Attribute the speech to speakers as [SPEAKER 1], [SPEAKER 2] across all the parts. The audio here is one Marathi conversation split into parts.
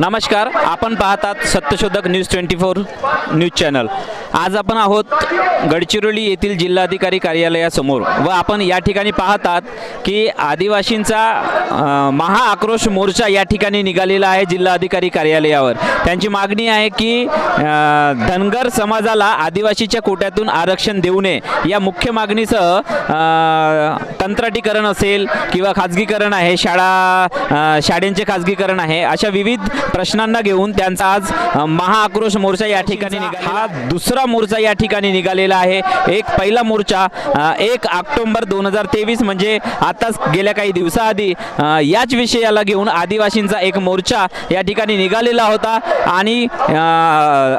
[SPEAKER 1] नमस्कार, आपण पाहतात सत्यशोधक न्यूज 24 न्यूज चॅनल। आज आपण आहोत गडचिरोली येथील जिल्हाधिकारी कार्यालयासमोर व आपण या ठिकाणी पाहतात की आदिवासींचा महाआक्रोश मोर्चा या ठिकाणी निघालेला आहे जिल्हाधिकारी कार्यालयावर। त्यांची मागणी आहे की धनगर समाजाला आदिवासीच्या कोट्यातून आरक्षण देऊ नये या मुख्य मागणीसह कंत्राटीकरण असेल किंवा खाजगीकरण आहे, शाळांचे खाजगीकरण आहे, अशा विविध प्रश्नांना घेऊन त्यांचा आज महाआक्रोश मोर्चा या ठिकाणी निघाला। हा दुसरा मोर्चा या ठिकाणी निघालेला आहे। एक पहिला मोर्चा 1 ऑक्टोबर 2023 म्हणजे आताच गेल्या काही दिवसाआधी याच विषयाला घेऊन आदिवासींचा एक मोर्चा या ठिकाणी निघालेला होता आणि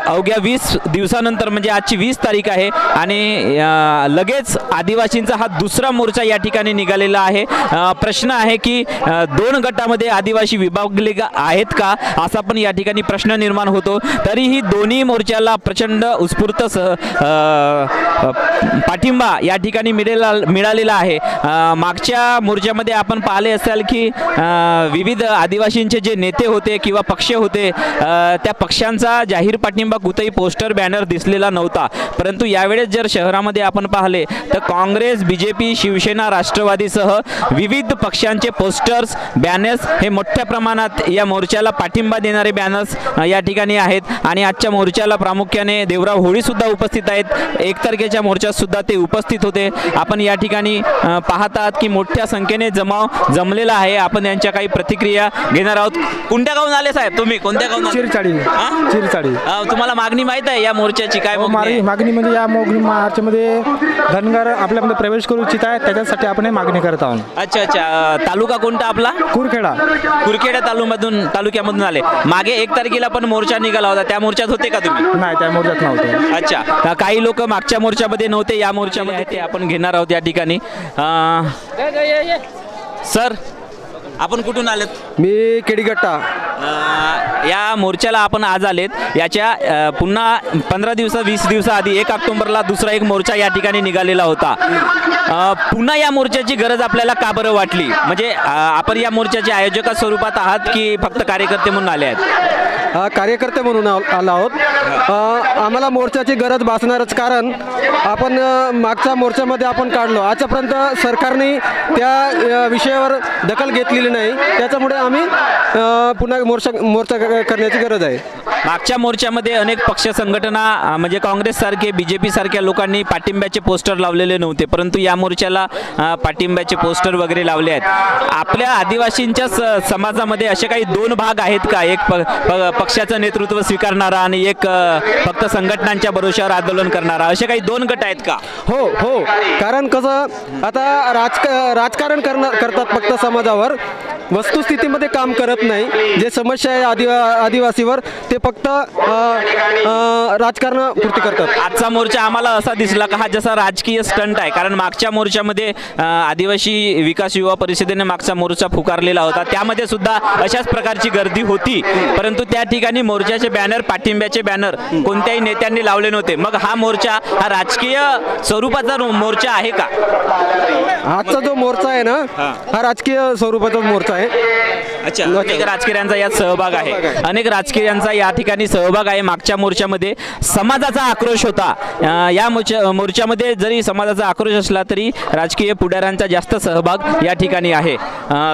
[SPEAKER 1] अवघ्या 20 दिवसानंतर म्हणजे आजची 20 तारीख आहे आणि लगेच आदिवासींचा हा दुसरा मोर्चा या ठिकाणी निघालेला आहे। प्रश्न आहे की 2 गटामध्ये आदिवासी विभागले आहेत का असा पण या ठिकाणी प्रश्न निर्माण होतो। तरीही दोन्ही मोर्चाला प्रचंड उत्स्फूर्त पाठिंबा या ठिकाणी मिळालेला आहे। मागच्या मोर्चामध्ये आपण पाहिले असाल की विविध आदिवासींचे जे नेते होते किंवा पक्ष होते त्या पक्षांचा जाहीर पाठिंबा कुठेही पोस्टर बॅनर दिसलेला नव्हता, परंतु यावेळेस जर शहरामध्ये आपण पाहिले तर काँग्रेस, बीजेपी, शिवसेना, राष्ट्रवादीसह विविध पक्षांचे पोस्टर्स, बॅनर्स हे मोठ्या प्रमाणात या मोर्चाला पाठिंबा देणारे बॅनर्स या ठिकाणी आहेत आणि आजच्या मोर्चाला प्रामुख्याने देवराव होळी सुद्धा उपस्थित आहेत। 1 तारखेच्या मोर्चात सुद्धा ते उपस्थित होते। आपण या ठिकाणी पाहतात की मोठ्या संख्येने जमाव जमलेला आहे। आपण यांच्या काही प्रतिक्रिया घेणार आहोत। कोणत्या गावून आले साहेब तुम्ही? कोणत्या गावून?
[SPEAKER 2] चिरचाडी।
[SPEAKER 1] तुम्हाला मागणी माहित आहे या मोर्चाची? काय
[SPEAKER 2] मागणी म्हणजे या मार्चमध्ये धनगर आपल्यामध्ये प्रवेश करू इच्छित आहे, त्याच्यासाठी आपण हे मागणी करत आहोत।
[SPEAKER 1] अच्छा अच्छा, तालुका कोणता आपला?
[SPEAKER 2] कुरखेडा
[SPEAKER 1] तालुक्यामधून आले। मागे 1 तारखेला पण मोर्चा निघाला होता, त्या मोर्चात होते का तुम्ही?
[SPEAKER 2] नाही, त्या मोर्चात नव्हते।
[SPEAKER 1] अच्छा, काही लोक मागच्या मोर्चामध्ये नव्हते, या मोर्चामध्ये ते आपण घेणार आहोत या ठिकाणी। सर, आपण कुठून आलेत?
[SPEAKER 2] मी केडीगट्टा।
[SPEAKER 1] या मोर्चाला आपण आज आलेत। याच्या पुन्हा 15 दिवस 20 दिवसाआधी 1 ऑक्टोबरला दुसरा एक मोर्चा या ठिकाणी निघालेला होता। पुन्हा या मोर्चाची गरज आपल्याला का बरं वाटली? म्हणजे आपण या मोर्चाच्या आयोजका स्वरूपात आहात की फक्त कार्यकर्ते म्हणून आले आहेत?
[SPEAKER 2] कार्यकर्ते म्हणून आलो आहोत। आम्हाला मोर्चाची गरज भासणारच, कारण आपण मागच्या मोर्चामध्ये आपण काढलो, आजपर्यंत सरकारने त्या विषयावर दखल घेतलेली नाही, त्याच्यामुळे आम्ही पुन्हा मोर्चा करण्याची गरज आहे।
[SPEAKER 1] मागच्या मोर्चामध्ये अनेक पक्ष संघटना म्हणजे काँग्रेस सारखे, बीजेपी सारख्या लोकांनी पाठिंब्याचे पोस्टर लावलेले नव्हते, परंतु या मोर्चाला पाठिंब्याचे पोस्टर वगैरे लावले आहेत। आपल्या आदिवासींच्या समाजामध्ये असे काही 2 भाग आहेत का? एक पक्षाचं नेतृत्व स्वीकारणारा आणि एक फक्त संघटनांच्या भरोश्यावर आंदोलन करणारा, असे काही 2 गट आहेत का?
[SPEAKER 2] हो, कारण कसं आता राजकारण करतात फक्त समाजावर, वस्तुस्थितीमध्ये काम करत नाही। जे समस्या आहे आदिवासीवर ते फक्त राजकारणापुरती करतात।
[SPEAKER 1] आजचा मोर्चा आम्हाला असा दिसला का हा जसा राजकीय स्टंट आहे, कारण मागच्या मोर्चामध्ये आदिवासी विकास युवा परिषदेने मागचा मोर्चा पुकारलेला होता, त्यामध्ये सुद्धा अशाच प्रकारची गर्दी होती, परंतु त्या ठिकाणी मोर्चाचे बॅनर, पाठिंब्याचे बॅनर कोणत्याही नेत्यांनी लावले नव्हते। मग हा मोर्चा हा राजकीय स्वरूपाचा मोर्चा आहे का?
[SPEAKER 2] आजचा जो मोर्चा आहे ना, हा राजकीय स्वरूपाचा मोर्चा आहे।
[SPEAKER 1] अच्छा, अनेक राजकीयांचा यात सहभाग आहे, अनेक राजकीयांचा या ठिकाणी सहभाग आहे। मागच्या मोर्चामध्ये समाजाचा आक्रोश होता। या मोर्चामध्ये जरी समाजाचा आक्रोश असला तरी राजकीय पुढाऱ्यांचा जास्त सहभाग या ठिकाणी आहे।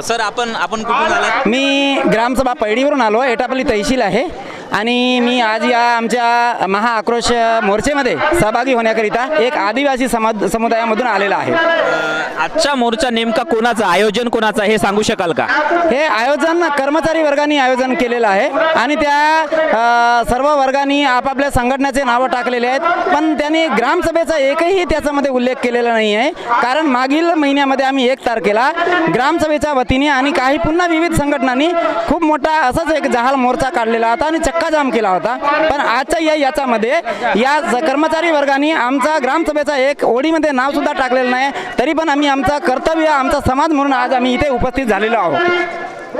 [SPEAKER 1] सर, आपण कुठून आलात?
[SPEAKER 3] मी ग्रामसभा पैडीवरून आलो, एटापल्ली तहसील आहे आणि मी आज या आमच्या महाआक्रोश मोर्चेमध्ये सहभागी होण्याकरिता एक आदिवासी समुदायामधून आलेला आहे।
[SPEAKER 1] आजचा मोर्चा नेमका कोणाचा, आयोजन कोणाचा हे सांगू शकाल का?
[SPEAKER 3] हे आयोजन कर्मचारी वर्गाने आयोजन केलेलं आहे आणि त्या सर्व वर्गांनी आपापल्या संघटनेचे नावं टाकलेले आहेत, पण त्यांनी ग्रामसभेचा एकही त्याच्यामध्ये उल्लेख केलेला नाही आहे। कारण मागील महिन्यामध्ये आम्ही 1 तारखेला ग्रामसभेच्या वतीने आणि काही पुन्हा विविध संघटनांनी खूप मोठा असाच एक जहाल मोर्चा काढलेला होता आणि चक्काजाम केला होता, पण आजच्या याच्यामध्ये या कर्मचारी वर्गाने आमचा ग्रामसभेचा एक ओळीमध्ये नाव सुद्धा टाकलेलं नाही, तरी पण आम्ही आमचा कर्तव्य, आमचा समाज म्हणून आज आम्ही इथे उपस्थित झालेलो आहोत।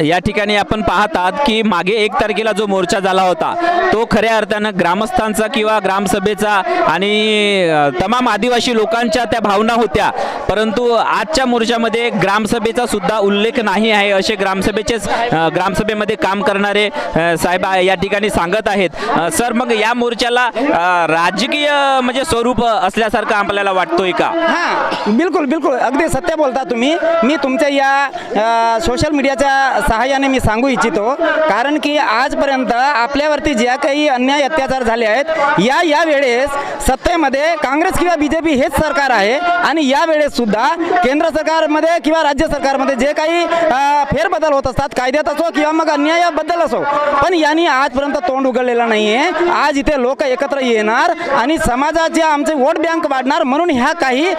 [SPEAKER 1] या ठिकाणी आपण पाहतात की मागे 1 तारखेला जो मोर्चा झाला होता तो खऱ्या अर्थानं ग्रामस्थांचा किंवा ग्रामसभेचा आणि तमाम आदिवासी लोकांच्या त्या भावना होत्या, परंतु आजच्या मोर्चामध्ये ग्रामसभेचा सुद्धा उल्लेख नाही आहे असे ग्रामसभेमध्ये काम करणारे साहेब या ठिकाणी सांगत आहेत. सर, मग या मोर्चाला राजकीय म्हणजे स्वरूप असल्यासारखं आपल्याला वाटतोय का?
[SPEAKER 3] हां, बिलकुल बिलकुल अगदी सत्य बोलता तुम्ही. मी तुमच्या या सोशल मीडियाच्या सहाय्याने मी सांगू इच्छितो, कारण की आजपर्यंत आपल्यावरती ज्या काही अन्याय अत्याचार झाले आहेत या वेळेस सत्तेमध्ये काँग्रेस किंवा BJP हेच सरकार आहे आणि या वेळेस सुद्धा केंद्र सरकारमध्ये किंवा राज्य सरकारमध्ये जे काही फेरबदल होत असतात, कायद्यात असो किंवा मग अन्यायाबद्दल असो, पण यांनी आजपर्यंत तोंड उघडलेलं नाही आहे. आज इथे लोक एकत्र येणार आणि समाजाचे आमचे वोट बँक वाढणार म्हणून ह्या काही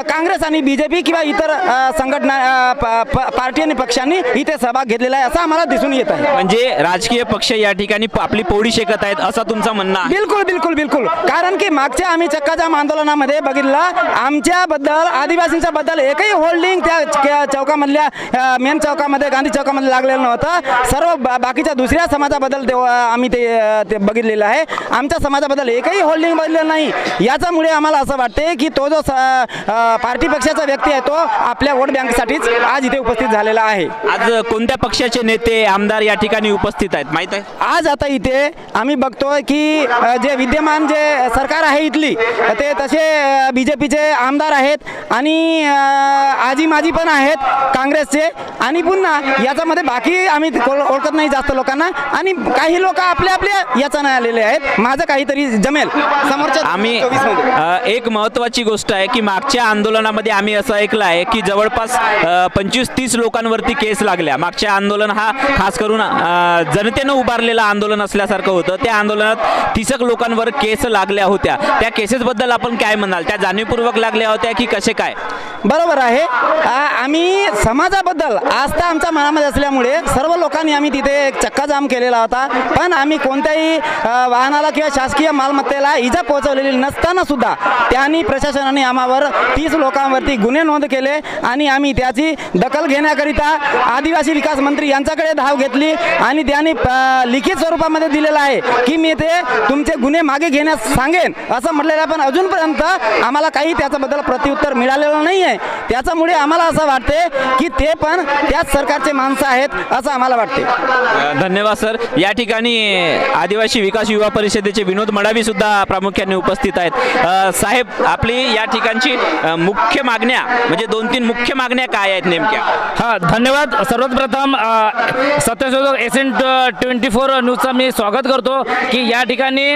[SPEAKER 3] काँग्रेस आणि BJP किंवा इतर संघटना पार्टी आणि पक्षांनी इथे सहभाग घेतलेला आहे असं आम्हाला दिसून येत आहे.
[SPEAKER 1] म्हणजे राजकीय पक्ष या ठिकाणी आपली पोळी शेकत आहेत असं तुमचं म्हणणं आहे?
[SPEAKER 3] बिलकुल बिलकुल बिलकुल. कारण की मागच्या आम्ही चक्काजाम आंदोलनामध्ये बघितलं, आमच्याबद्दल आदिवासींच्या बद्दल एकही होल्डिंग त्या चौकामधल्या मेन चौकामध्ये गांधी चौकामध्ये लागलेलं नव्हतं. सर्व बाकीच्या दुसऱ्या समाजाबद्दल आम्ही ते बघितलेलं आहे. आमच्या समाजाबद्दल एकही होल्डिंग बघितलेलं नाही. याच्यामुळे आम्हाला असं वाटते की तो जो पार्टी पक्षाचा व्यक्ती आहे तो आपल्या वोट बँकसाठीच आज इथे उपस्थित झालेला आहे.
[SPEAKER 1] आज कोणत्या पक्षाचे नेते आमदार या ठिकाणी उपस्थित आहेत माहित आहे?
[SPEAKER 3] आज आता इथे आम्ही बघतोय की जे विद्यमान जे सरकार आहे इथली ते तसे BJPचे आमदार आहेत आणि आजी माजी पण आहेत काँग्रेसचे, आणि पुन्हा याच्यामध्ये बाकी आम्ही ओळखत नाही जास्त लोकांना, आणि काही लोक आपल्या याचा नाही आलेले आहेत. माझं काहीतरी जमेल समोरच्या
[SPEAKER 1] आम्ही
[SPEAKER 3] 24
[SPEAKER 1] एक महत्त्वाची गोष्ट आहे की मागच्या आंदोलनामध्ये आम्ही असं ऐकलं आहे की जवळपास 25-30 लोकांवरती केस लागल्या. मागच्या आंदोलन हा खास करून जनतेनं उभारलेलं आंदोलन असल्यासारखं होतं. त्या आंदोलनात 30 लोकांवर केस लागल्या होत्या. त्या केसेसबद्दल आपण काय म्हणाल? त्या जाणीवपूर्वक लागल्या होत्या की कसे काय?
[SPEAKER 3] बरोबर आहे. आम्ही समाजाबद्दल आस्था आमच्या मनामध्ये असल्यामुळे सर्व लोकांनी आम्ही तिथे एक चक्काजाम केलेला होता, पण आम्ही कोणत्याही वाहनाला किंवा शासकीय मालमत्तेला इजा पोहोचवलेली नसताना सुद्धा त्यांनी प्रशासनाने आम्हावर 30 लोकांवरती गुन्हे नोंद केले आणि आम्ही त्याची दखल घेण्याकरिता आदिवासी विकास मंत्री यांच्याकडे धाव घेतली आणि त्यांनी लिखित स्वरूपामध्ये दिलेलं आहे की मी ते तुमचे गुन्हे मागे घेण्यास सांगेन असं म्हटलेलं आहे, पण अजूनपर्यंत आम्हाला काही त्याच्याबद्दल प्रत्युत्तर मिळालेलं नाही आहे. त्याच्यामुळे आम्हाला असं वाटते की ते पण त्याच सरकारचे माणसं आहेत असं आम्हाला वाटते.
[SPEAKER 1] धन्यवाद सर. या ठिकाणी आदिवासी विकास युवा परिषदेचे विनोद मडावी सुद्धा प्रामुख्याने उपस्थित आहेत. साहेब, आपली या ठिकाणची मुख्य मागण्या म्हणजे 2-3 मुख्य मागण्या काय आहेत नेमक्या?
[SPEAKER 4] हां, धन्यवाद. सर्वात प्रथम सत्यशोधक SN24 न्यूजचा मी स्वागत करतो की या ठिकाणी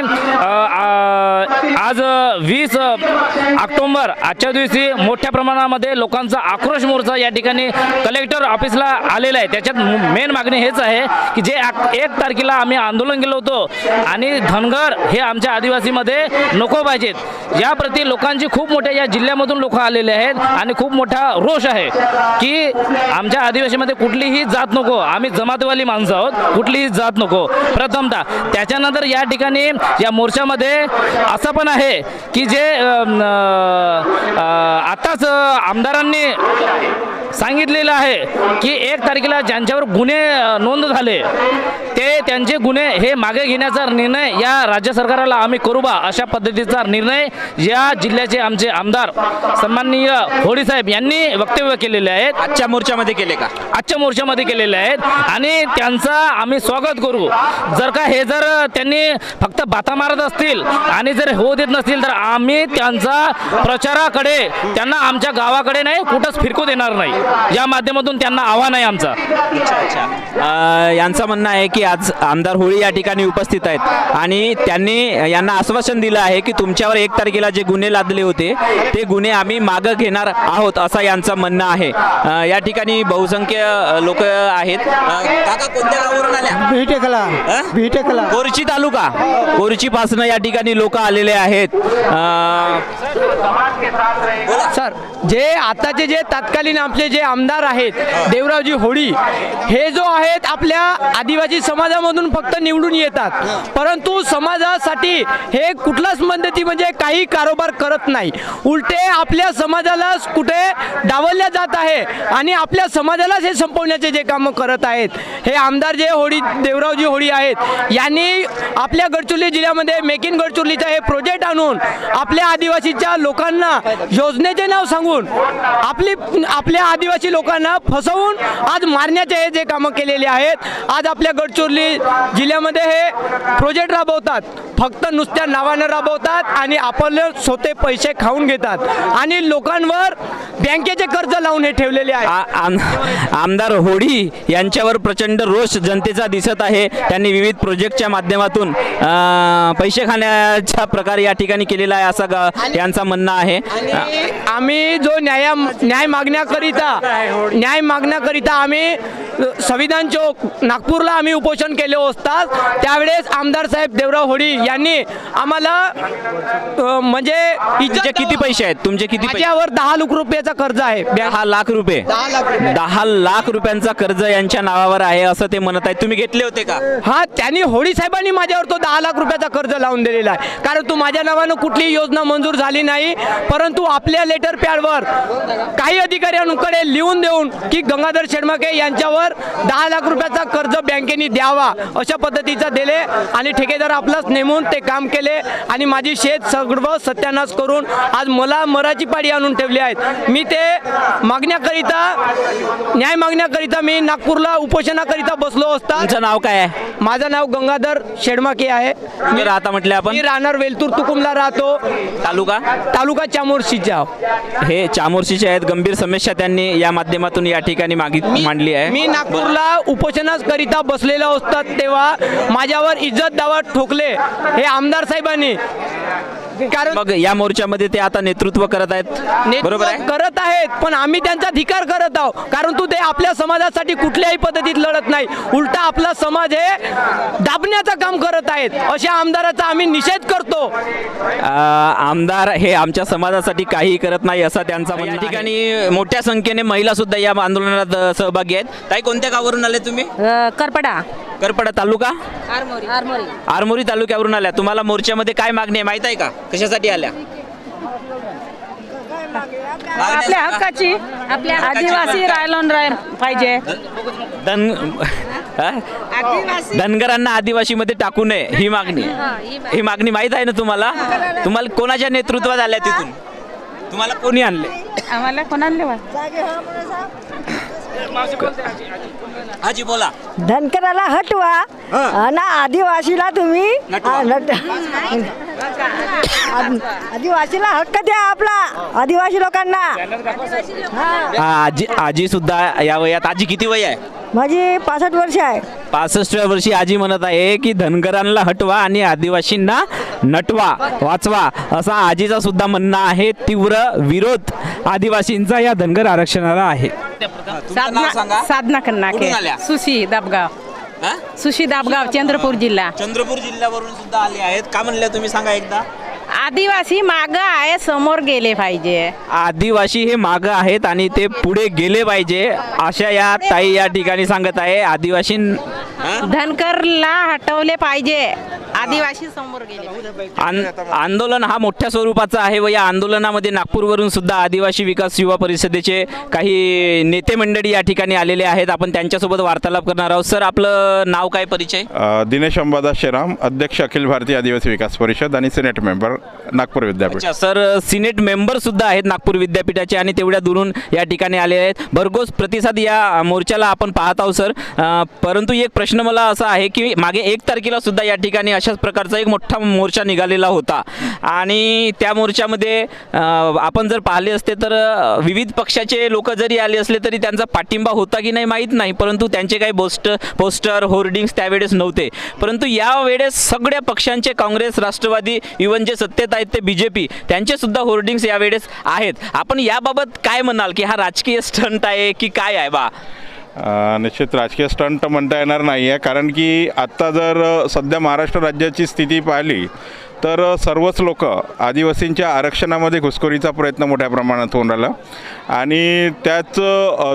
[SPEAKER 4] आज 20 ऑक्टोबर आजच्या दिवशी मोठ्या प्रमाणामध्ये लोकांचा आक्रोश मोर्चा या ठिकाणी कलेक्टर ऑफिसला आलेला आहे. त्याच्यात मेन मागणी हेच आहे की जे 1 तारखेला आम्ही आंदोलन केलं होतं आणि धनगर हे आमच्या आदिवासीमध्ये नको पाहिजेत, याप्रती लोकांची खूप मोठ्या या जिल्ह्यामधून लोक आलेले आहेत आणि खूप मोठा रोष आहे की आमच्या आदिवासीमध्ये कुठलीही जात नको, आम्ही जमातवाली माणसं आहोत, कुठलीही जात नको प्रथमतः. त्याच्यानंतर या ठिकाणी या मोर्चामध्ये असं पण आहे की जे आताच आमदारांनी सांगितलेलं आहे की 1 तारखेला ज्यांच्यावर गुन्हे नोंद झाले ते त्यांचे गुन्हे हे मागे घेण्याचा निर्णय या राज्य सरकारला आम्ही करू बा अशा पद्धतीचा निर्णय या जिल्ह्याचे आमचे आमदार सन्माननीय होडी साहेब यांनी वक्तव्य केलेले आहेत.
[SPEAKER 1] आजच्या मोर्चामध्ये केले का?
[SPEAKER 4] आजच्या मोर्चामध्ये केलेले आहेत आणि त्यांचा आम्ही स्वागत करू. जर त्यांनी फक्त बाता मारत असतील आणि जर होऊ देत नसतील तर आम्ही त्यांचा प्रचाराकडे त्यांना आमच्या गावाकडे नाही कुठंच फिरकू देणार नाही. या माध्यमातून त्यांना आव्हान आहे आमचा.
[SPEAKER 1] यांचं म्हणणं आहे की आज आमदार होळी या ठिकाणी उपस्थित आहेत आणि त्यांनी यांना आश्वासन दिलं आहे की तुमच्यावर 1 तारखेला जे गुन्हे लादले होते ते गुन्हे आम्ही मागं घेणार आहोत असं यांचं म्हणणं आहे. या ठिकाणी बहुसंख्य लोक आहेत. काका, कोणत्या गावावरून आल्या?
[SPEAKER 2] भेटेकला
[SPEAKER 1] कोरची तालुका, कोरची पासून या ठिकाणी लोक आलेले आहेत.
[SPEAKER 5] सर, जे आताचे जे तत्कालीन आपले जे आमदार आहेत देवरावजी होळी हे जो आहेत आपल्या आदिवासी समाजामधून फक्त निवडून येतात, परंतु समाजासाठी हे कुठलाच मदती म्हणजे काही कारोबार करत नाही. उलटे आपल्या समाजाला कुठे डावलल्या जात आहे आणि आपल्या समाजालाच हे संपवण्याचे जे कामं करत आहेत. हे आमदार जे होळी देवरावजी होळी आहेत यांनी आपल्या गडचिरोली जिल्ह्यामध्ये मेक इन गडचिरोलीचा हे प्रोजेक्ट आणून आपल्या आदिवासीच्या लोकांना योजनेचे नाव सांगून आपल्या आदिवासी लोकांना फसवून आज मारण्याचे हे जे कामं केलेले आहेत. आज आपल्या गडचिरोली जिल्ह्यामध्ये हे प्रोजेक्ट राबवतात, फक्त नुसत्या नावानं राबवतात आणि आपले स्वतः पैसे खाऊन घेतात आणि लोकांवर बँकेचे कर्ज लावून हे ठेवलेले आहे.
[SPEAKER 1] आमदार होळी यांच्यावर प्रचंड रोष जनतेचा दिसत आहे. त्यांनी विविध प्रोजेक्टच्या माध्यमातून पैसे खाण्याचा प्रकार या ठिकाणी केलेला आहे असं यांचं म्हणणं आहे.
[SPEAKER 5] आणि आम्ही जो न्याय मागण्याकरिता आम्ही संविधान चौक नागपूरला आम्ही उपोषण केले असतात. त्यावेळेस आमदार साहेब देवराव होळी यांनी आम्हाला म्हणजे
[SPEAKER 1] तुमचे किती पैसे आहेत? तुमचे किती पैसे?
[SPEAKER 5] माझ्यावर 10 लाख रुपयाचा कर्ज आहे.
[SPEAKER 1] 10 लाख रुपये. 10 लाख रुपयांचा कर्ज यांच्या नावावर आहे असं ते म्हणत आहेत. तुम्ही घेतले होते का?
[SPEAKER 5] हा, त्यांनी होळी साहेबांनी माझ्यावर तो 10 लाख रुपयाचा कर्ज लावून दिलेला आहे. कारण तो माझ्या नावानं कुठलीही योजना मंजूर झाली नाही, परंतु आपल्या लेटर पॅडवर काही अधिकाऱ्यांकडे लिहून देऊन की गंगाधर शेडमाके यांच्यावर 10 लाख रुपयाचा कर्ज बँकेने द्यावा अशा पद्धतीचा दिले आणि ठेकेदार आपलाच नेमून ते काम केले आणि माझी शेत सगळं सत्यानाश करून आज मला मराठी पाडी आणून ठेवली आहेत. मी ते न्याय मागण्याकरिता मी नागपूरला उपोषणाकरिता बसलो असता.
[SPEAKER 1] तुमचं नाव काय आहे?
[SPEAKER 5] माझं नाव गंगाधर शेडमाके आहे.
[SPEAKER 1] मी राहता म्हटले आपण?
[SPEAKER 5] मी राहणार वेलतूर तुकुमला राहतो. तालुका चामोर्शीचा.
[SPEAKER 1] हे चामोर्शीचे आहेत. गंभीर समस्या त्यांनी या माध्यमातून या ठिकाणी मांडली आहे.
[SPEAKER 5] मी नागपूरला उपोषणाकरिता बसलेला असतात तेव्हा माझ्यावर इज्जत दावा ठोकले हे आमदार साहेबांनी. कारण
[SPEAKER 1] मग या मोर्चामध्ये ते आता नेतृत्व करत आहेत, बरोबर आहे?
[SPEAKER 5] करत आहेत, पण आम्ही त्यांचा धिक्कार करत आहोत. कारण तू ते आपल्या समाजासाठी कुठल्याही पद्धतीत लढत नाही, उलटा आपला समाज हे दाबण्याचं काम करत आहेत. अशा आमदाराचा आम्ही निषेध करतो.
[SPEAKER 1] आमदार हे आमच्या समाजासाठी काही करत नाही असं त्यांचा म्हणणं आहे. या ठिकाणी मोठ्या संख्येने महिला सुद्धा या आंदोलनात सहभागी आहेत. ताई, कोणत्या गावावरून आले तुम्ही? करपडा तालुका आरमोरी तालुक्यावरून आल्या. तुम्हाला मोर्चामध्ये काय मागणी आहे माहित आहे का? कशासाठी आल्या?
[SPEAKER 6] आपल्या हक्काची, आपल्या आदिवासी राहिलं पाहिजे.
[SPEAKER 1] धनगरांना आदिवासीमध्ये टाकू नये ही मागणी. ही मागणी माहित आहे ना तुम्हाला? तुम्हाला कोणाच्या नेतृत्वात आल्या तिथून? तुम्हाला कोणी आणले?
[SPEAKER 6] आम्हाला कोणाला
[SPEAKER 1] हाजी बोला.
[SPEAKER 7] धनकराला हटवा आणि आदिवासीला तुम्ही आदिवासीला हक्क द्या आपला, आदिवासी लोकांना.
[SPEAKER 1] आजी सुद्धा या वयात. आजी किती वय आहे?
[SPEAKER 7] माझी 65 वर्ष आहे.
[SPEAKER 1] 65 वर्षी आजी म्हणत आहे की धनगरांना हटवा आणि आदिवासींना नटवा, वाचवा असा आजीचा सुद्धा म्हणणं आहे. तीव्र विरोध आदिवासींचा या धनगर आरक्षणाला आहे.
[SPEAKER 6] साधना कन्नाके, सुशी दाबगाव, चंद्रपूर
[SPEAKER 1] जिल्ह्यावरून सुद्धा आले आहेत. का म्हणले तुम्ही सांगा एकदा?
[SPEAKER 6] आदिवासी मागं आहे, समोर गेले पाहिजे.
[SPEAKER 1] आदिवासी हे मागं आहेत आणि ते पुढे गेले पाहिजे अशा या ताई या ठिकाणी सांगत आहे. आदिवासी
[SPEAKER 6] धनकरला हटवले पाहिजे, आदिवासी समोर गेले.
[SPEAKER 1] आंदोलन हा मोठ्या स्वरूपाचा आहे व या आंदोलनामध्ये नागपूरवरून सुद्धा आदिवासी विकास युवा परिषदेचे काही नेते मंडळी या ठिकाणी आलेले आहेत. आपण त्यांच्यासोबत वार्तालाप करणार आहोत. सर, आपलं नाव काय, परिचय?
[SPEAKER 8] दिनेश अंबादास शेराम, अध्यक्ष अखिल भारतीय आदिवासी विकास परिषद आणि सिनेट मेंबर नागपूर विद्यापीठ.
[SPEAKER 1] अच्छा सर, सिनेट मेंबर सुद्धा आहेत नागपूर विद्यापीठाचे आणि तेवढ्या दुरून या ठिकाणी आले आहेत. भरघोस प्रतिसाद या मोर्चाला आपण पाहत आहोत सर. परंतु एक प्रश्न मला असा आहे की मागे 1 तारखेला सुद्धा या ठिकाणी अशाच प्रकारचा एक मोठा मोर्चा निघालेला होता आणि त्या मोर्चामध्ये आपण जर पाहिले असते तर विविध पक्षाचे लोक जरी आले असले तरी त्यांचा पाठिंबा होता की नाही माहीत नाही, परंतु त्यांचे काही पोस्टर होर्डिंग्स त्यावेळेस नव्हते. परंतु यावेळेस सगळ्या पक्षांचे, काँग्रेस, राष्ट्रवादी, इव्हन जे सत्तेत आहेत ते BJP, त्यांचे सुद्धा होर्डिंग्स यावेळेस आहेत. आपण याबाबत काय म्हणाल की हा राजकीय स्टंट आहे की काय आहे बा?
[SPEAKER 8] निश्चित राजकीय स्टंट म्हणता येणार नाही आहे, कारण की आत्ता जर सध्या महाराष्ट्र राज्याची स्थिती पाहिली तर सर्वच लोक आदिवासींच्या आरक्षणामध्ये घुसखोरीचा प्रयत्न मोठ्या प्रमाणात होऊन राहिला आणि त्याच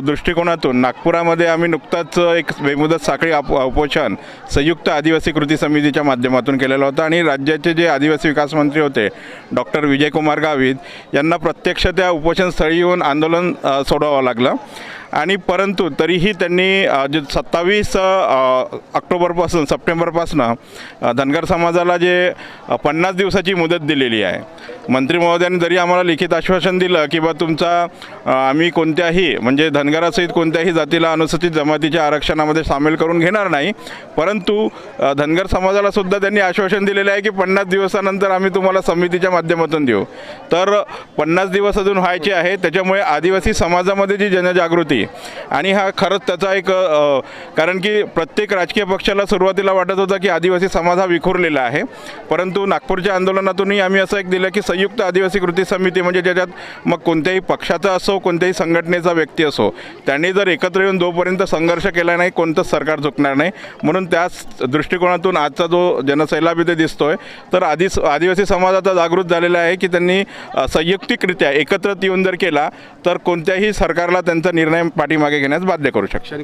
[SPEAKER 8] दृष्टिकोनातून नागपुरामध्ये आम्ही नुकताच एक बेमुदत साखळी उपोषण संयुक्त आदिवासी कृती समितीच्या माध्यमातून केलेलं होतं आणि राज्याचे जे आदिवासी विकास मंत्री होते डॉक्टर विजयकुमार गावित यांना प्रत्यक्ष त्या उपोषणस्थळी येऊन आंदोलन सोडवावं लागलं आणि परंतु तरीही त्यांनी जे 27 ऑक्टोबरपासून सप्टेंबरपासून धनगर समाजाला जे 50 दिवसाची मुदत दिलेली आहे, मंत्री महोदयांनी जरी आम्हाला लिखित आश्वासन दिलं की बा तुमचा आम्ही कोणत्याही म्हणजे धनगरासहित कोणत्याही जातीला अनुसूचित जमातीच्या आरक्षणामध्ये सामील करून घेणार नाही, परंतु धनगर समाजाला सुद्धा त्यांनी आश्वासन दिलेलं आहे की 50 दिवसानंतर आम्ही तुम्हाला समितीच्या माध्यमातून देऊ. तर 50 दिवस अजून व्हायचे आहे. त्याच्यामुळे आदिवासी समाजामध्ये जी जनजागृती आणि हा खरंच त्याचा एक कारण की प्रत्येक राजकीय पक्षाला सुरुवातीला वाटत होतं की आदिवासी समाज हा विखुरलेला आहे, परंतु नागपूरच्या आंदोलनातूनही आम्ही असं एक दिलं की संयुक्त आदिवासी कृती समिती म्हणजे ज्याच्यात मग कोणत्याही पक्षाचा असो कोणत्याही संघटनेचा व्यक्ती असो त्यांनी जर एकत्र येऊन जोपर्यंत संघर्ष केला नाही कोणतंच सरकार झुकणार नाही. म्हणून त्याच दृष्टिकोनातून आजचा जो जनसैलाब इथे दिसतोय तर आदिवासी समाज आता जागृत झालेला आहे की त्यांनी संयुक्तिकरित्या एकत्र येऊन जर केला तर कोणत्याही सरकारला त्यांचा निर्णय पाठीमागे घेण्यास बाध्य करू शकतो.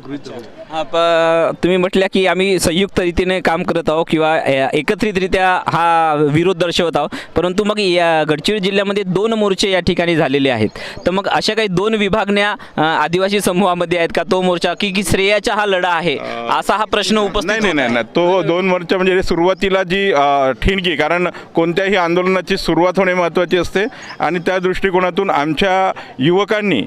[SPEAKER 1] तुम्ही म्हटल्या की आम्ही संयुक्त रीतीने काम करत आहोत किंवा एकत्रितरित्या हा विरोध दर्शवत आहोत, परंतु मग या गडचिरोली जिल्ह्यामध्ये 2 मोर्चे या ठिकाणी झालेले आहेत. तर मग अशा काही 2 विभागण्या आदिवासी समूहामध्ये आहेत का? तो मोर्चा की श्रेयाचा हा लढा आहे असा हा प्रश्न उपस्थित
[SPEAKER 8] नाही, तो 2 मोर्चा म्हणजे सुरुवातीला जी ठिणगी, कारण कोणत्याही आंदोलनाची सुरुवात होणे महत्त्वाची असते आणि त्या दृष्टिकोनातून आमच्या युवकांनी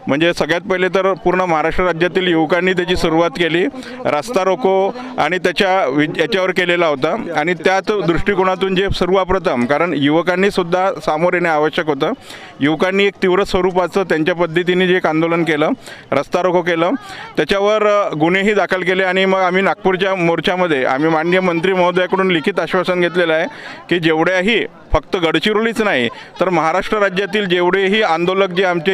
[SPEAKER 8] म्हणजे सगळ्यात पहिले तर पूर्ण महाराष्ट्र राज्यातील युवकांनी त्याची सुरुवात केली, रस्ता रोको आणि याच्यावर केलेला होता आणि त्याच दृष्टिकोनातून जे सर्वप्रथम कारण युवकांनी सुद्धा सामोर येणे आवश्यक होतं, युवकांनी एक तीव्र स्वरूपाचं त्यांच्या पद्धतीने जे एक आंदोलन केलं, रस्ता रोको केलं, त्याच्यावर गुन्हेही दाखल केले आणि मग आम्ही नागपूरच्या मोर्चामध्ये आम्ही माननीय मंत्री महोदयाकडून लिखित आश्वासन घेतलेलं आहे की जेवढ्याही फक्त गडचिरोलीच नाही तर महाराष्ट्र राज्यातील जेवढेही आंदोलक जे आमचे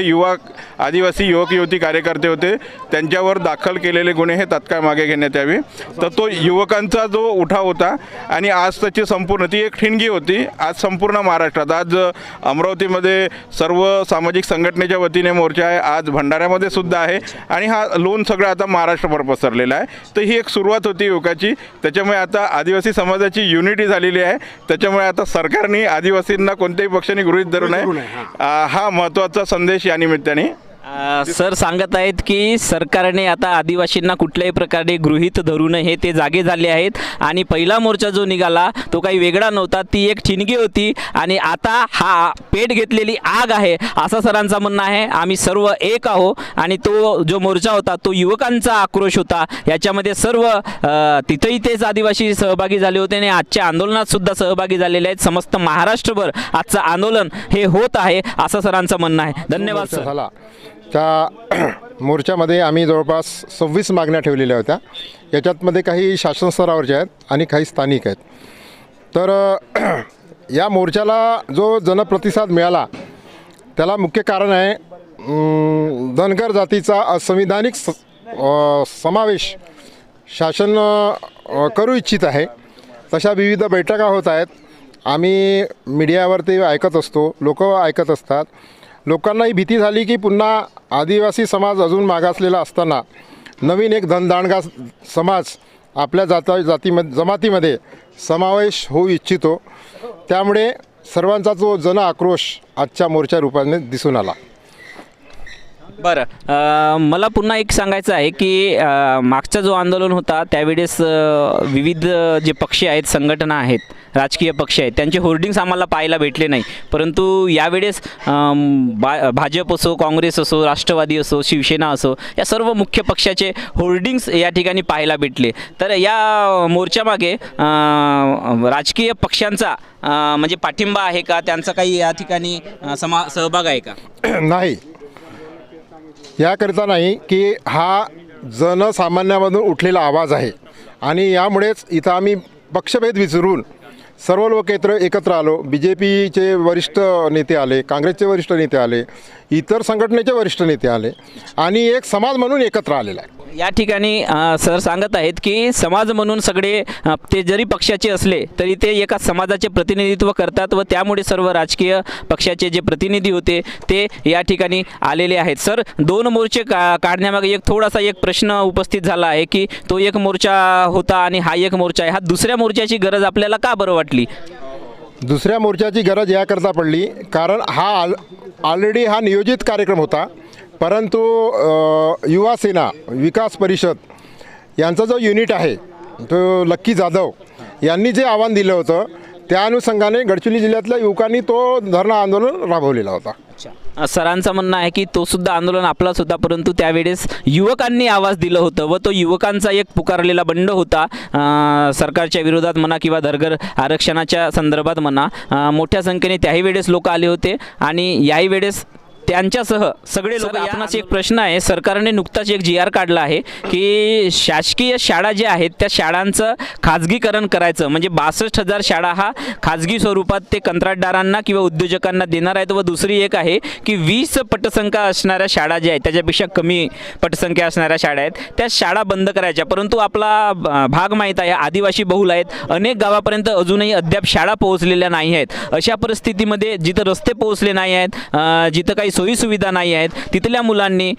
[SPEAKER 8] आदिवासी युवक युवती कार्यकर्ते होते त्यांच्यावर दाखल केलेले गुन्हे हे तात्काळ मागे घेण्यात यावे. तर तो युवकांचा जो उठाव होता आणि आज त्याची संपूर्ण ती एक ठिणगी होती. आज संपूर्ण महाराष्ट्रात आज अमरावतीमध्ये सर्व सामाजिक संघटनेच्या वतीने मोर्चा आहे, आज भंडाऱ्यामध्ये सुद्धा आहे आणि हा लोन सगळं आता महाराष्ट्रभर पसरलेला आहे. तर ही एक सुरुवात होती युवकाची, त्याच्यामुळे आता आदिवासी समाजाची युनिटी झालेली आहे. त्याच्यामुळे आता सरकारने आदिवासींना कोणत्याही पक्षाने गृहीत धरू नये हा महत्त्वाचा संदेश या निमित्ताने
[SPEAKER 1] सर सांगत आहेत की सरकारने आता आदिवासींना कुठल्याही प्रकारे गृहीत धरू नये हे ते जागे झाले आहेत आणि पहिला मोर्चा जो निघाला तो काही वेगळा नव्हता, ती एक ठिणगी होती आणि आता हा पेट घेतलेली आग आहे असं सरांचं म्हणणं आहे. आम्ही सर्व एक आहो आणि तो जो मोर्चा होता तो युवकांचा आक्रोश होता, याच्यामध्ये सर्व तिथेही तेच आदिवासी सहभागी झाले होते आणि आजच्या आंदोलनात सुद्धा सहभागी झालेले आहेत. समस्त महाराष्ट्रभर आजचं आंदोलन हे होत आहे असं सरांचं म्हणणं आहे. धन्यवाद सर.
[SPEAKER 9] झाला त्या मोर्चामध्ये आम्ही जवळपास 26 मागण्या ठेवलेल्या होत्या. याच्यातमध्ये काही शासन स्तरावरच्या आहेत आणि काही स्थानिक आहेत. तर या मोर्चाला जो जनप्रतिसाद मिळाला त्याला मुख्य कारण आहे धनगर जातीचा असंविधानिक समावेश शासन करू इच्छित आहे. तशा विविध बैठका होत आहेत. आम्ही मीडियावरती ऐकत असतो, लोक ऐकत असतात. लोकांनाही भीती झाली की पुन्हा आदिवासी समाज अजून मागासलेला असताना नवीन एक धनदांडगा समाज आपल्या जमातीमध्ये समावेश होऊ इच्छितो. त्यामुळे सर्वांचा जो जन आक्रोश आजच्या मोर्चा रूपाने दिसून आला.
[SPEAKER 1] बरं, मला पुन्हा एक सांगायचं आहे की मागचा जो आंदोलन होता त्यावेळेस विविध जे पक्ष आहेत, संघटना आहेत, राजकीय पक्ष आहेत, त्यांचे होर्डिंग्स आम्हाला पाहायला भेटले नाही, परंतु यावेळेस भाजप असो, काँग्रेस असो, राष्ट्रवादी असो, शिवसेना असो या सर्व मुख्य पक्षाचे होर्डिंग्स या ठिकाणी पाहायला भेटले. तर या मोर्चामागे राजकीय पक्षांचा म्हणजे पाठिंबा आहे का, त्यांचा काही या ठिकाणी सहभाग आहे का?
[SPEAKER 9] नाही, याकरिता नाही की हा जनसामान्यामधून उठलेला आवाज आहे आणि यामुळेच इथं आम्ही पक्षभेद विसरून सर्व लोक एकत्र आलो. बी जे पीचे वरिष्ठ नेते आले, काँग्रेसचे वरिष्ठ नेते आले, इतर संघटनेचे वरिष्ठ नेते आले आणि एक समाज म्हणून एकत्र आलेला आहे.
[SPEAKER 1] या ठिकाणी सर सांगत आहेत की समाज म्हणून सगळे ते जरी पक्षाचे असले तरी ते एका समाजाचे प्रतिनिधित्व करतात व त्यामुळे सर्व राजकीय पक्षाचे जे प्रतिनिधी होते ते या ठिकाणी आलेले आहेत. सर, 2 मोर्चे काढण्यामागे एक थोडासा एक प्रश्न उपस्थित झाला आहे की तो एक मोर्चा होता आणि हा एक मोर्चा आहे. हा दुसऱ्या मोर्चाची गरज आपल्याला का बरं वाटली?
[SPEAKER 9] दुसऱ्या मोर्चाची गरज याकरता पडली कारण हा ऑलरेडी हा नियोजित कार्यक्रम होता. परंतु युवा सेना विकास परिषद यांचा जो युनिट आहे तो लक्की जाधव यांनी जे आव्हान दिलं होतं त्या अनुषंगाने गडचिरोली जिल्ह्यातल्या युवकांनी तो धरणं आंदोलन राबवलेला होता.
[SPEAKER 1] सरांचं म्हणणं आहे की तो सुद्धा आंदोलन आपलाच होता, परंतु त्यावेळेस युवकांनी आवाज दिलं होतं व तो युवकांचा एक पुकारलेला बंड होता. सरकारच्या विरोधात म्हणा किंवा धनगर आरक्षणाच्या संदर्भात म्हणा, मोठ्या संख्येने त्याही वेळेस लोक आले होते आणि याही वेळेस त्यांच्यासह सगळे लोक. आपणास एक प्रश्न आहे, सरकारने नुकताच एक GR काढला आहे की शासकीय शाळा ज्या आहेत त्या शाळांचं खाजगीकरण करायचं, म्हणजे 62,000 शाळा हा खाजगी स्वरूपात ते कंत्राटदारांना किंवा उद्योजकांना देणार आहेत. व दुसरी एक आहे की 20 पटसंख्या असणाऱ्या शाळा ज्या आहेत त्याच्यापेक्षा कमी पटसंख्या असणाऱ्या शाळा आहेत त्या शाळा बंद करायच्या. परंतु आपला भाग माहीत आहे आदिवासी बहुल आहेत, अनेक गावापर्यंत अजूनही अद्याप शाळा पोहोचलेल्या नाही आहेत. अशा परिस्थितीमध्ये जिथं रस्ते पोहोचले नाही आहेत, जिथं काही सोयीसुविधा नाही आहेत, तिथल्या मुलांनी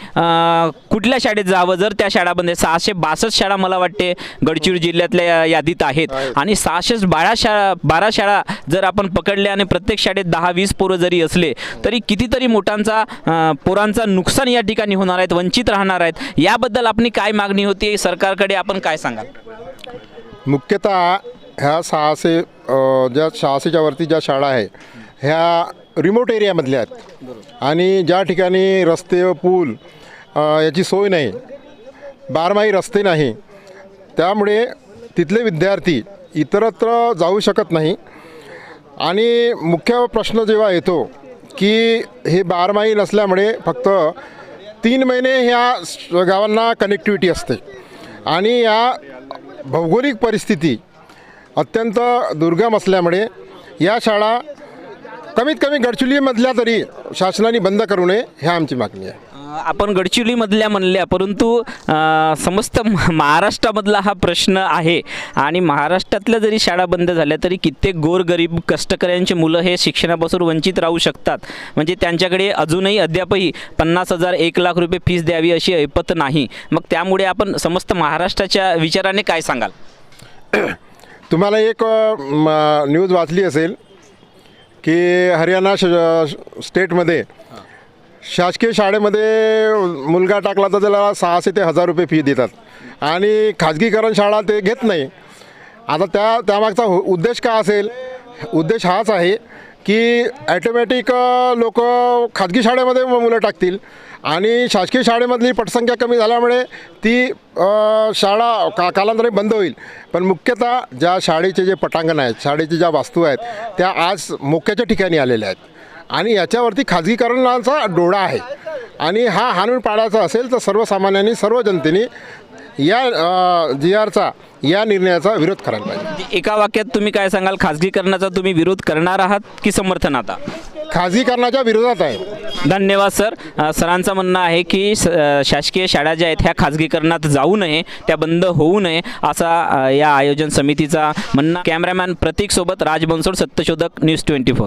[SPEAKER 1] कुठल्या शाळेत जावं जर त्या शाळामध्ये 662 शाळा मला वाटते गडचिरोली जिल्ह्यातल्या यादीत आहेत आणि 612 शाळा जर आपण पकडल्या आणि प्रत्येक शाळेत 10-20 पोरं जरी असले तरी कितीतरी पोरांचा नुकसान या ठिकाणी होणार आहेत, वंचित राहणार आहेत. याबद्दल आपली काय मागणी होती सरकारकडे, आपण काय सांगाल?
[SPEAKER 9] मुख्यतः ह्या 600 ज्या 600च्या वरती ज्या शाळा आहे ह्या रिमोट एरियामधल्या आहेत आणि ज्या ठिकाणी रस्ते व पूल याची सोय नाही, बारमाही रस्ते नाही, त्यामुळे तिथले विद्यार्थी इतरत्र जाऊ शकत नाही. आणि मुख्य प्रश्न जेव्हा येतो की हे बारमाही नसल्यामुळे फक्त 3 महिने ह्या गावांना कनेक्टिव्हिटी असते आणि या भौगोलिक परिस्थिती अत्यंत दुर्गम असल्यामुळे या शाळा कमीत कमी गडचिरोलीमधल्या तरी शासनाने बंद करू नये ह्या आमची मागणी आहे.
[SPEAKER 1] आपण गडचिरोलीमधल्या म्हणल्या, परंतु समस्त महाराष्ट्रामधला हा प्रश्न आहे आणि महाराष्ट्रातल्या जरी शाळा बंद झाल्या तरी कित्येक गोरगरीब कष्टकऱ्यांची मुलं हे शिक्षणापासून वंचित राहू शकतात. म्हणजे त्यांच्याकडे अजूनही अद्यापही 50,000 1 लाख रुपये फीस द्यावी अशी ऐपत नाही. मग त्यामुळे आपण समस्त महाराष्ट्राच्या विचाराने काय सांगाल?
[SPEAKER 9] तुम्हाला एक न्यूज वाचली असेल की हरियाणा स्टेटमध्ये शासकीय शाळेमध्ये मुलगा टाकला तर त्याला 600 ते 1000 रुपये फी देतात आणि खाजगीकरण शाळा ते घेत नाही. आता त्यामागचा उद्देश काय असेल? उद्देश हाच आहे की ॲटोमॅटिक लोक खाजगी शाळेमध्ये मुलं टाकतील आणि शासकीय शाळेमधली पटसंख्या कमी झाल्यामुळे ती शाळा कालांतराने बंद होईल. पण मुख्यतः ज्या शाळेचे जे पटांगण आहेत, शाळेचे ज्या वास्तू आहेत त्या आज मोक्याच्या ठिकाणी आलेल्या आहेत आणि याच्यावरती खाजगीकरणाचा डोळा आहे आणि हा हाणून पाडायचा असेल तर सर्वसामान्यांनी सर्व जनतेने या GRचा या निर्णयाचा विरोध करायला पाहिजे.
[SPEAKER 1] एका वाक्यात तुम्ही काय सांगाल, खाजगीकरणाचा तुम्ही विरोध करणार आहात की समर्थन? आता
[SPEAKER 9] खाजगीकरणाच्या विरोधात आहे.
[SPEAKER 1] धन्यवाद सर. सरांचं म्हणणं आहे की शासकीय शाळा ज्या आहेत ह्या खाजगीकरणात जाऊ नये, त्या बंद होऊ नये असा या आयोजन समितीचा म्हणणं. कॅमेरामॅन प्रतीक सोबत राज बनसोड, सत्यशोधक, न्यूज 24.